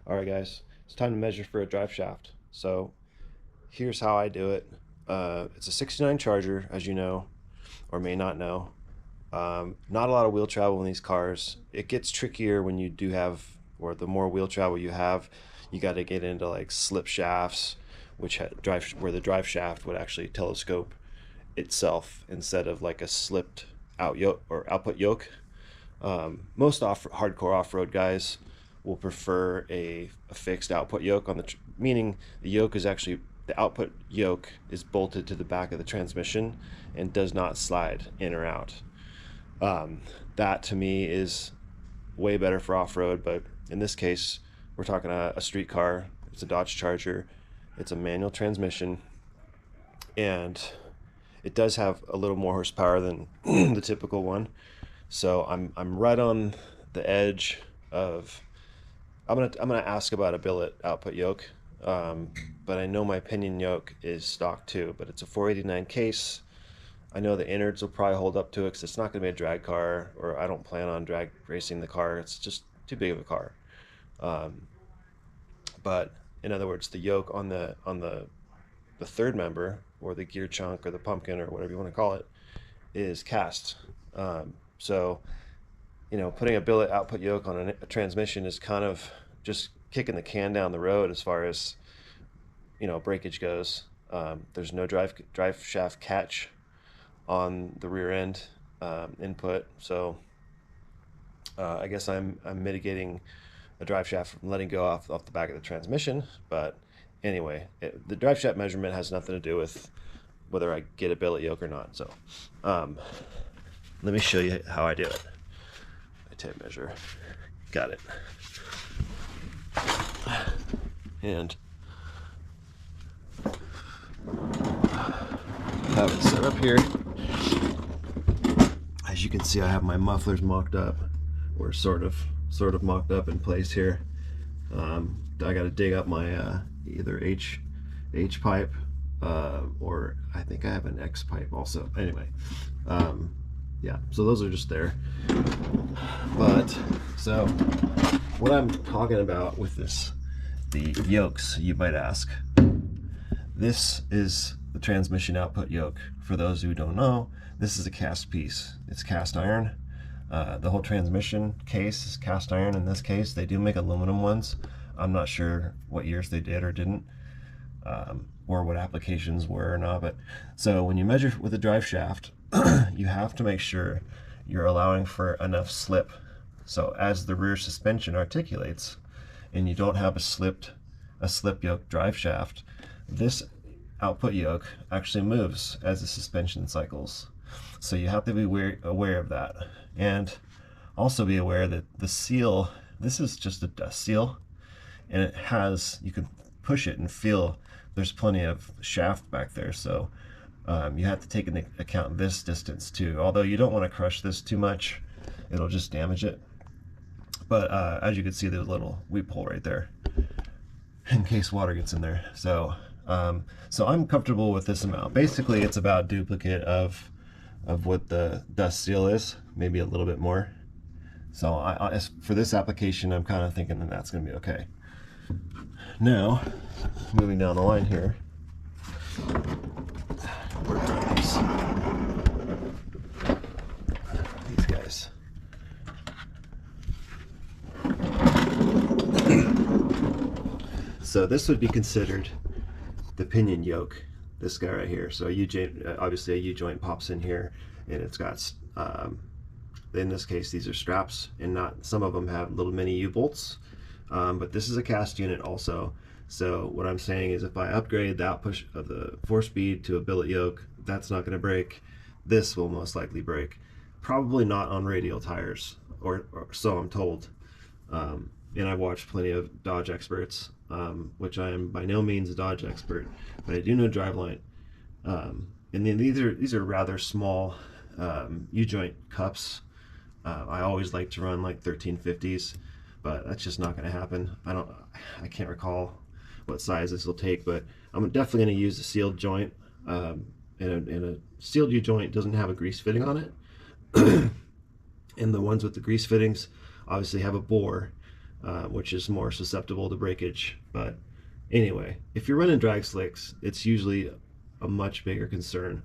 Alright guys, it's time to measure for a drive shaft. So here's how I do it. It's a 69 Charger, as you know, or may not know. Not a lot of wheel travel in these cars. It gets trickier when you do have, or the more wheel travel you have, you got to get into like slip shafts, where the drive shaft would actually telescope itself instead of like a slipped out yoke or output yoke. Most hardcore off-road guys will prefer a fixed output yoke meaning the yoke is actually the output yoke is bolted to the back of the transmission and does not slide in or out. That to me is way better for off-road, but in this case we're talking a street car. It's a Dodge Charger. It's a manual transmission, and it does have a little more horsepower than the typical one. So I'm right on the edge of. I'm gonna ask about a billet output yoke, but I know my pinion yoke is stock too. But it's a 489 case. I know the innards will probably hold up to it because it's not gonna be a drag car, or I don't plan on drag racing the car. It's just too big of a car. Um, but in other words, the yoke on the third member, or the gear chunk, or the pumpkin, or whatever you want to call it, is cast. So putting a billet output yoke on a transmission is kind of just kicking the can down the road as far as breakage goes. There's no drive shaft catch on the rear end input, so I guess I'm mitigating a drive shaft from letting go off the back of the transmission. But anyway, the drive shaft measurement has nothing to do with whether I get a billet yoke or not. So let me show you how I do it. I tape measure. Got it. And have it set up here. As you can see, I have my mufflers mocked up, or sort of mocked up in place here. I got to dig up my either H pipe, or I think I have an X pipe also. Anyway, yeah, so those are just there. But so what I'm talking about with the yokes, you might ask. This is the transmission output yoke. For those who don't know, this is a cast piece. It's cast iron. The whole transmission case is cast iron in this case. They do make aluminum ones. I'm not sure what years they did or didn't, or what applications were or not. But so when you measure with a drive shaft, you have to make sure you're allowing for enough slip. So as the rear suspension articulates, and you don't have a slip yoke drive shaft, this output yoke actually moves as the suspension cycles. So you have to be aware of that, and also be aware that the seal, this is just a dust seal, and it has, you can push it and feel there's plenty of shaft back there. So you have to take into account this distance too. Although you don't want to crush this too much, it'll just damage it. But as you can see, there's a little weep hole right there in case water gets in there. So so I'm comfortable with this amount. Basically, it's about duplicate of what the dust seal is, maybe a little bit more. So for this application, I'm kind of thinking that that's going to be okay. Now, moving down the line here, work on these guys. So this would be considered the pinion yoke, this guy right here. So obviously a U-joint pops in here, and it's got, in this case, these are straps, and not, some of them have little mini U-bolts, but this is a cast unit also. So what I'm saying is, if I upgrade the output of the 4-speed to a billet yoke, that's not going to break. This will most likely break. Probably not on radial tires, or so I'm told. And I've watched plenty of Dodge experts, which I am by no means a Dodge expert, but I do know driveline. And then these are rather small U-joint cups. I always like to run like 1350s, but that's just not going to happen. I can't recall what size this will take, but I'm definitely going to use a sealed joint. And a sealed U-joint doesn't have a grease fitting on it. And the ones with the grease fittings obviously have a bore. which is more susceptible to breakage. But anyway, if you're running drag slicks, it's usually a much bigger concern,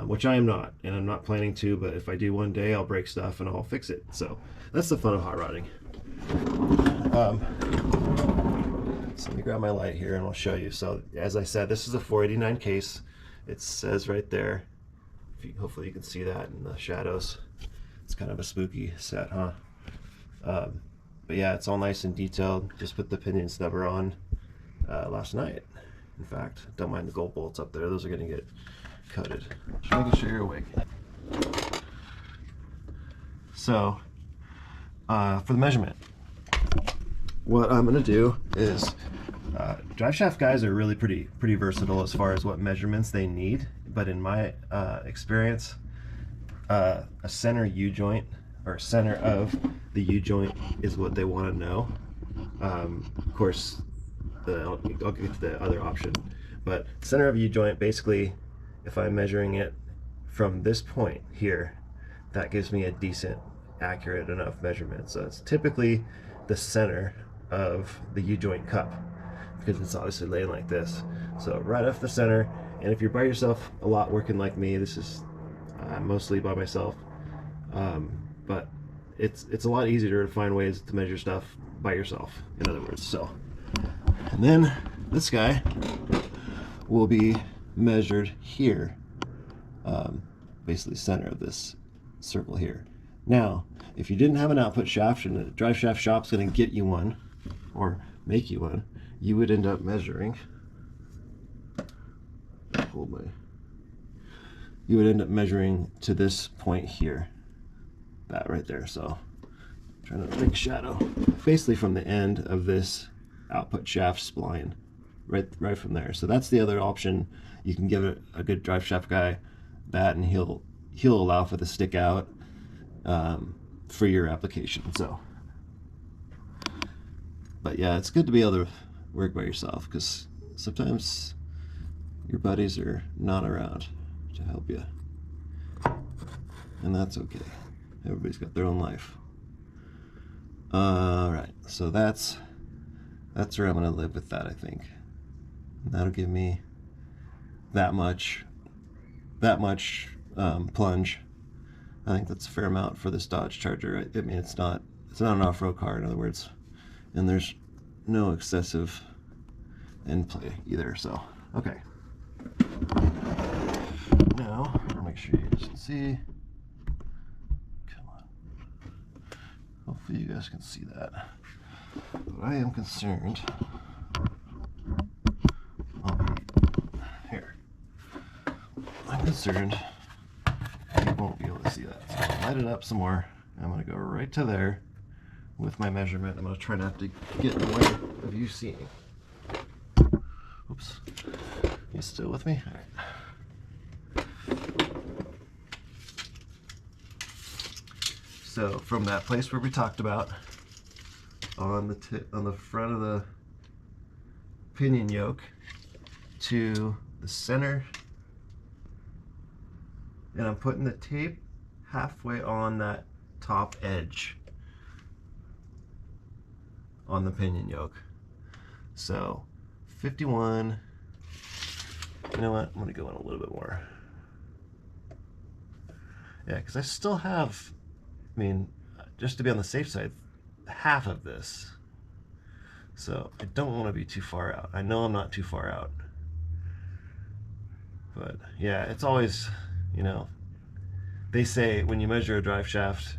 which I am not, and I'm not planning to, but if I do one day, I'll break stuff and I'll fix it. So that's the fun of hot rodding. So let me grab my light here and I'll show you. So as I said, this is a 489 case. It says right there, hopefully you can see that in the shadows. It's kind of a spooky set, huh? But yeah, it's all nice and detailed. Just put the pinion snubber on last night. In fact, don't mind the gold bolts up there. Those are going to get coated. Just making sure you're awake. So for the measurement, what I'm going to do is Driveshaft guys are really pretty versatile as far as what measurements they need. But in my experience, a center U-joint or center of the U-joint is what they want to know. Of course, I'll get to the other option, but center of U-joint, basically, if I'm measuring it from this point here, that gives me a decent, accurate enough measurement. So it's typically the center of the U-joint cup, because it's obviously laying like this. So right off the center, and if you're by yourself a lot working like me, this is mostly by myself, but it's a lot easier to find ways to measure stuff by yourself, in other words. So, and then this guy will be measured here, basically center of this circle here. Now, if you didn't have an output shaft and the Driveshaft shop's going to get you one or make you one, you would end up measuring, you would end up measuring to this point here, that right there. So I'm trying to make shadow, basically from the end of this output shaft spline, right from there. So that's the other option. You can give it a good Driveshaft guy that, and he'll allow for the stick out for your application. So, but yeah, it's good to be able to work by yourself, because sometimes your buddies are not around to help you, and that's okay. Everybody's got their own life. All right, so that's where I'm gonna live with that, I think. And that'll give me that much plunge. I think that's a fair amount for this Dodge Charger. I mean, it's not an off-road car, in other words, and there's no excessive end play either. So okay, now I'll make sure you guys can see. Come on, hopefully you guys can see that. But I am concerned. Here, I'm concerned you won't be able to see that. So I'll light it up some more. I'm going to go right to there with my measurement. I'm going to try not to get in the way of you seeing. Oops. You still with me? All right. So from that place where we talked about, on the front of the pinion yoke to the center, and I'm putting the tape halfway on that top edge on the pinion yoke. So 51, you know what, I'm gonna go in a little bit more. Yeah, because I still have, I mean, just to be on the safe side, half of this. So I don't want to be too far out. I know I'm not too far out. But yeah, it's always, you know, they say when you measure a drive shaft,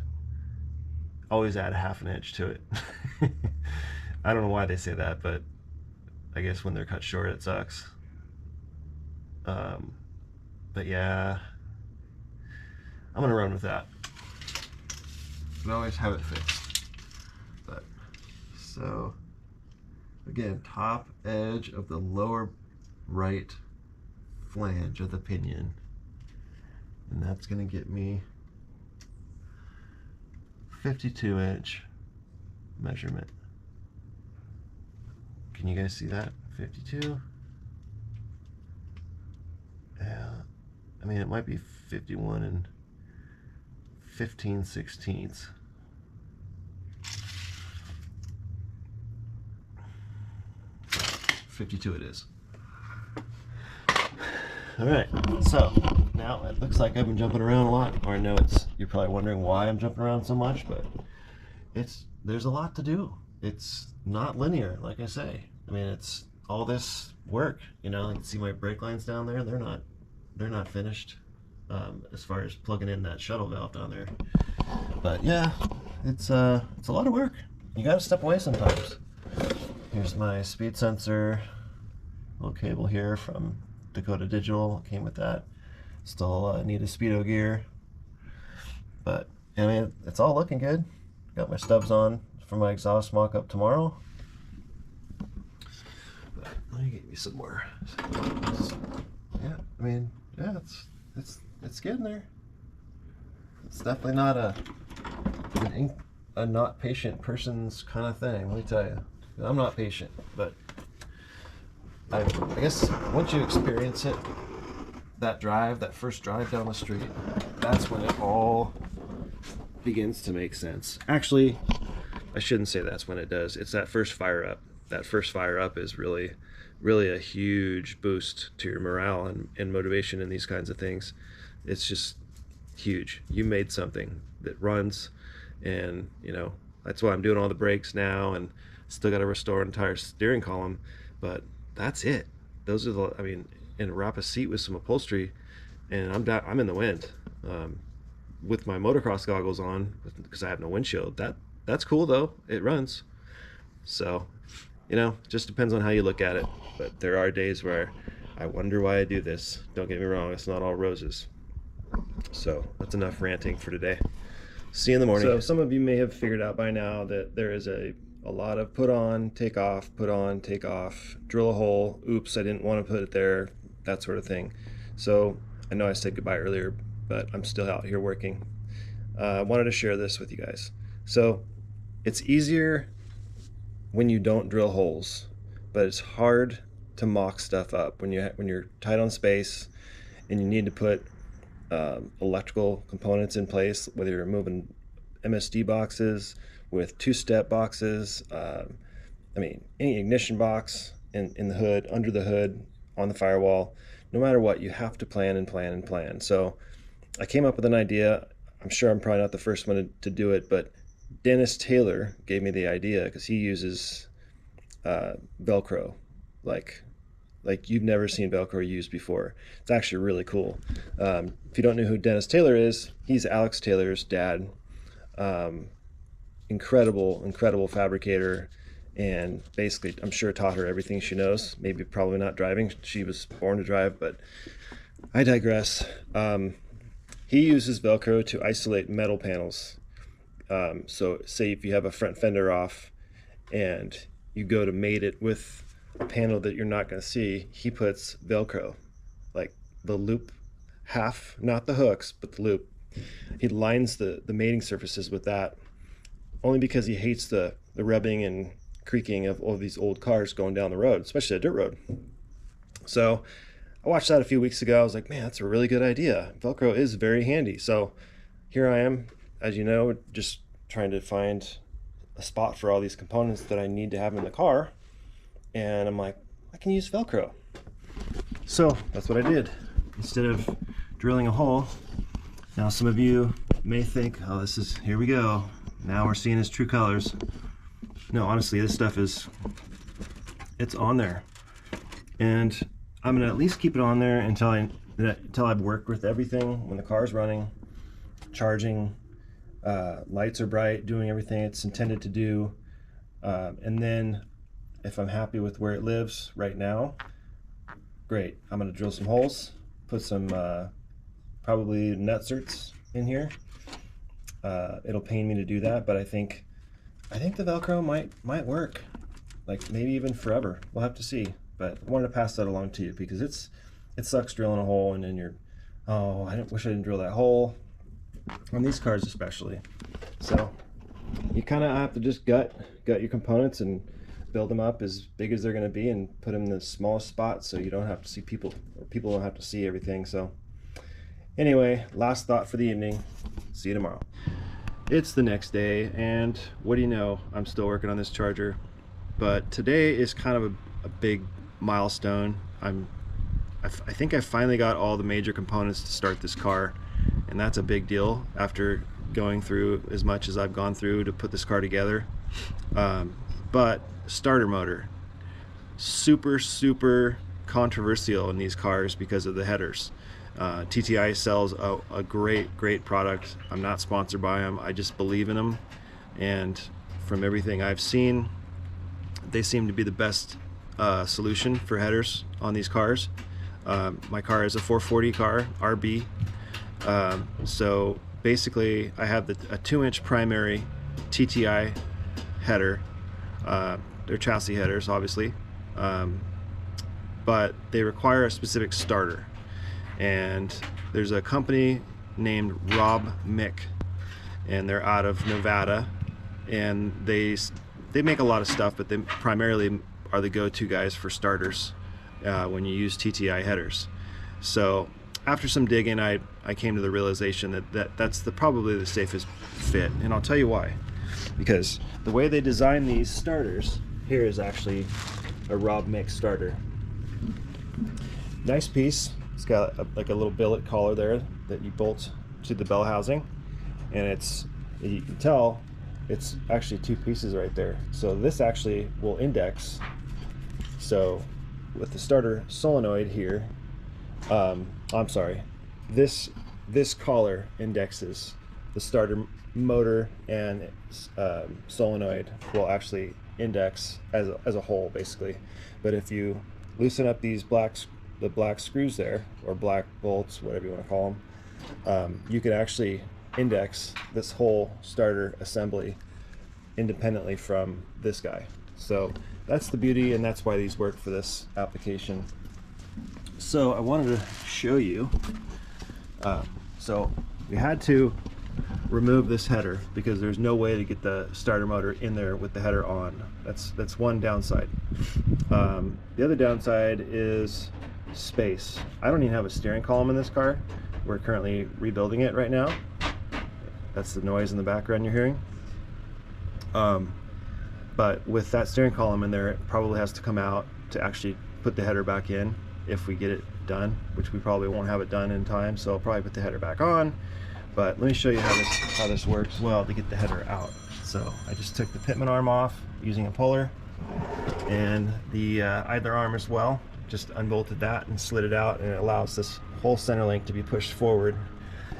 always add a half an inch to it. I don't know why they say that, but I guess when they're cut short, it sucks. But yeah, I'm gonna run with that. But always have it fixed. But so again, top edge of the lower right flange of the pinion, and that's gonna get me 52-inch measurement. Can you guys see that? 52? Yeah, I mean, it might be 51 and 15/16. 52 it is. All right, so now it looks like I've been jumping around a lot, or I know you're probably wondering why I'm jumping around so much, but there's a lot to do. It's not linear, like I say. I mean, it's all this work, you know. You can see my brake lines down there. They're not finished as far as plugging in that shuttle valve down there. But yeah, it's a lot of work. You got to step away sometimes. Here's my speed sensor, little cable here from Dakota Digital, came with that. Still need a speedo gear, but I mean, it's all looking good. Got my stubs on for my exhaust mock-up tomorrow. But let me get you some more. Yeah, I mean, yeah, it's getting there. It's definitely not a not patient person's kind of thing, let me tell you. I'm not patient, but I guess once you experience it, that first drive down the street, that's when it all begins to make sense. Actually, I shouldn't say that's when it does. It's that first fire up. That first fire up is really a huge boost to your morale and motivation in these kinds of things. It's just huge. You made something that runs, and you know, that's why I'm doing all the brakes now, and still got to restore an entire steering column, but that's it. Those are I mean, and wrap a seat with some upholstery, and I'm in the wind with my motocross goggles on because I have no windshield. That's cool though. It runs. So, you know, just depends on how you look at it. But there are days where I wonder why I do this. Don't get me wrong, it's not all roses. So that's enough ranting for today. See you in the morning. So some of you may have figured out by now that there is a lot of put on, take off, drill a hole, oops, I didn't want to put it there, that sort of thing. So I know I said goodbye earlier, but I'm still out here working. I wanted to share this with you guys. So it's easier when you don't drill holes, but it's hard to mock stuff up when you're tight on space and you need to put electrical components in place, whether you're moving MSD boxes with two-step boxes, I mean, any ignition box in the hood, under the hood, on the firewall, no matter what, you have to plan and plan and plan. So I came up with an idea. I'm sure I'm probably not the first one to do it, but Dennis Taylor gave me the idea because he uses Velcro, like you've never seen Velcro used before. It's actually really cool. If you don't know who Dennis Taylor is, he's Alex Taylor's dad. Incredible fabricator, and basically I'm sure taught her everything she knows. Maybe probably not driving, she was born to drive, but I digress. He uses Velcro to isolate metal panels. So say if you have a front fender off and you go to mate it with a panel that you're not going to see, he puts Velcro, like the loop half, not the hooks, but the loop. He lines the mating surfaces with that, only because he hates the rubbing and creaking of all of these old cars going down the road, especially a dirt road. So I watched that a few weeks ago. I was like, man, that's a really good idea. Velcro is very handy. So here I am, as you know, just trying to find a spot for all these components that I need to have in the car. And I'm like, I can use Velcro. So that's what I did. Instead of drilling a hole, now some of you may think, oh, here we go. Now we're seeing his true colors. No, honestly, this stuff it's on there. And I'm gonna at least keep it on there until I've worked with everything. When the car's running, charging, lights are bright, doing everything it's intended to do. And then if I'm happy with where it lives right now, great. I'm gonna drill some holes, put some probably nutserts in here. It'll pain me to do that, but I think the Velcro might work, like maybe even forever. We'll have to see. But I wanted to pass that along to you because it sucks drilling a hole and then you're, oh, wish I didn't drill that hole, on these cars especially. So you kind of have to just gut your components and build them up as big as they're going to be and put them in the smallest spot so you don't have to see people, or people don't have to see everything. So anyway, last thought for the evening. See you tomorrow. It's the next day, and what do you know, I'm still working on this charger. But today is kind of a big milestone. I think I finally got all the major components to start this car, and that's a big deal after going through as much as I've gone through to put this car together. But starter motor, super controversial in these cars because of the headers. TTI sells a great product. I'm not sponsored by them. I just believe in them, and from everything I've seen, they seem to be the best solution for headers on these cars. My car is a 440 car, RB. So basically I have a 2-inch primary TTI header. They're chassis headers, obviously, but they require a specific starter. And there's a company named Rob Mick, and they're out of Nevada, and they make a lot of stuff, but they primarily are the go-to guys for starters when you use TTI headers. So after some digging, I came to the realization that's probably the safest fit, and I'll tell you why. Because the way they design these starters, here is actually a Rob Mick starter. Nice piece. It's got like a little billet collar there that you bolt to the bell housing, and you can tell it's actually 2 pieces right there. So this actually will index. So with the starter solenoid here, I'm sorry, this collar indexes the starter motor, and solenoid will actually index as a whole, basically. But if you loosen up the black screws there, or black bolts, whatever you want to call them, you can actually index this whole starter assembly independently from this guy. So that's the beauty, and that's why these work for this application. So I wanted to show you, so we had to remove this header because there's no way to get the starter motor in there with the header on. That's one downside. The other downside is space. I don't even have a steering column in this car. We're currently rebuilding it right now. That's the noise in the background you're hearing. But with that steering column in there, it probably has to come out to actually put the header back in if we get it done, which we probably won't have it done in time, so I'll probably put the header back on. But let me show you how this works well to get the header out. So I just took the pitman arm off using a puller, and the idler arm as well. Just unbolted that and slid it out, and it allows this whole center link to be pushed forward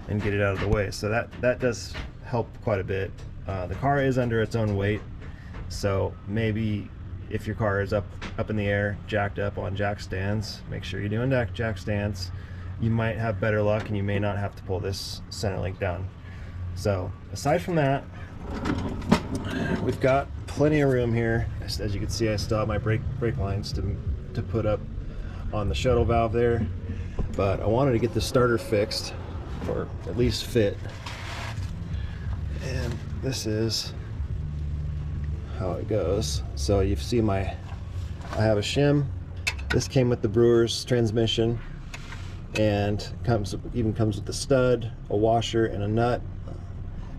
and get it out of the way. So that does help quite a bit. The car is under its own weight, so maybe if your car is up in the air, jacked up on jack stands, make sure you're doing jack stands. You might have better luck, and you may not have to pull this center link down. So aside from that, we've got plenty of room here. As you can see, I still have my brake lines to put up on the shuttle valve there, but I wanted to get the starter fixed, or at least fit. And this is how it goes. So you see I have a shim. This came with the Brewer's transmission, and even comes with the stud, a washer, and a nut,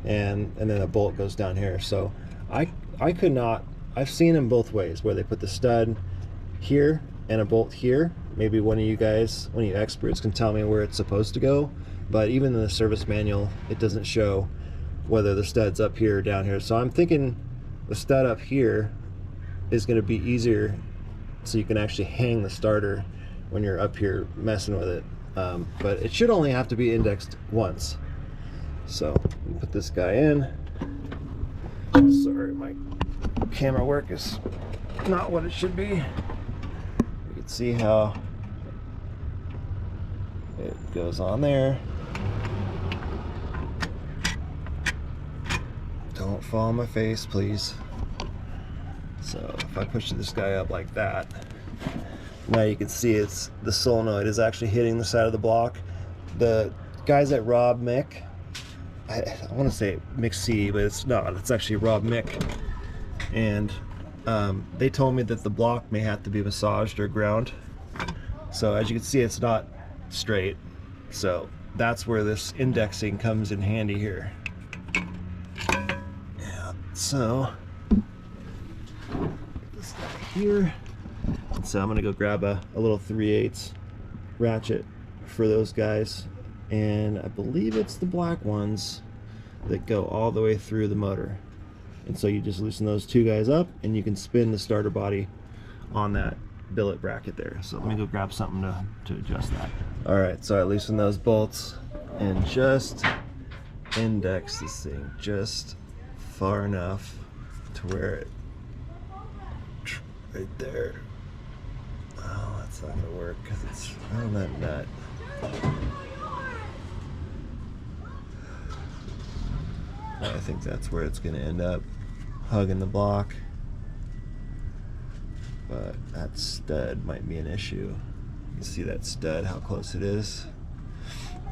and then a bolt goes down here. So I've seen them both ways, where they put the stud here and a bolt here. Maybe one of you experts can tell me where it's supposed to go, but even in the service manual it doesn't show whether the stud's up here or down here. So I'm thinking the stud up here is going to be easier, so you can actually hang the starter when you're up here messing with it. But it should only have to be indexed once. So we put this guy in. Sorry, my camera work is not what it should be. You can see how it goes on there. Don't fall on my face, please. So if I push this guy up like that, now you can see the solenoid is actually hitting the side of the block. The guys at Rob Mick, I want to say McC, but it's not. It's actually Rob Mick, and they told me that the block may have to be massaged or ground. So as you can see, it's not straight. So that's where this indexing comes in handy here. Yeah. So this guy here, And so I'm gonna go grab a little 3/8 ratchet for those guys, and I believe it's the black ones that go all the way through the motor. And so you just loosen those two guys up and you can spin the starter body on that billet bracket there. So let me go grab something to adjust that. All right, so I loosened those bolts and just index this thing just far enough to where it right there. Oh, that's not gonna work because it's on that nut. I think that's where it's gonna end up, hugging the block. But that stud might be an issue. You can see that stud, how close it is.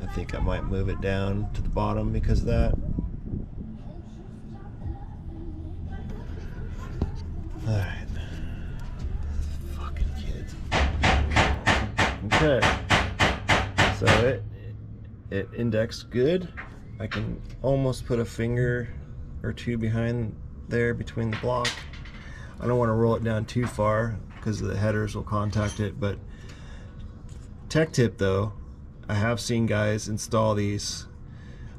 I think I might move it down to the bottom because of that. Alright. Fucking kids. Okay. So it indexed good. I can almost put a finger or two behind there between the block. I don't want to roll it down too far because the headers will contact it, but tech tip though, I have seen guys install these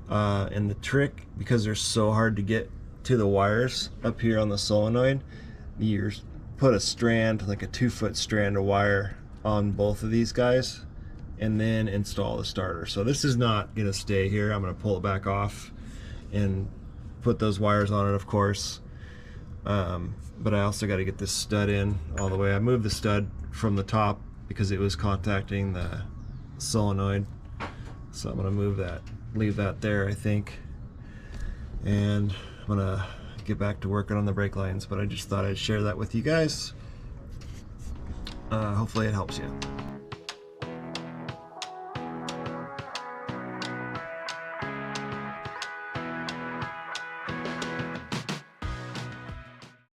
and the trick, because they're so hard to get to the wires up here on the solenoid, you put a strand, like a 2-foot strand of wire on both of these guys and then install the starter. So this is not gonna stay here. I'm gonna pull it back off and put those wires on it, of course. But I also got to get this stud in all the way. I moved the stud from the top because it was contacting the solenoid. So I'm going to leave that there, I think. And I'm going to get back to working on the brake lines, but I just thought I'd share that with you guys. Hopefully it helps you.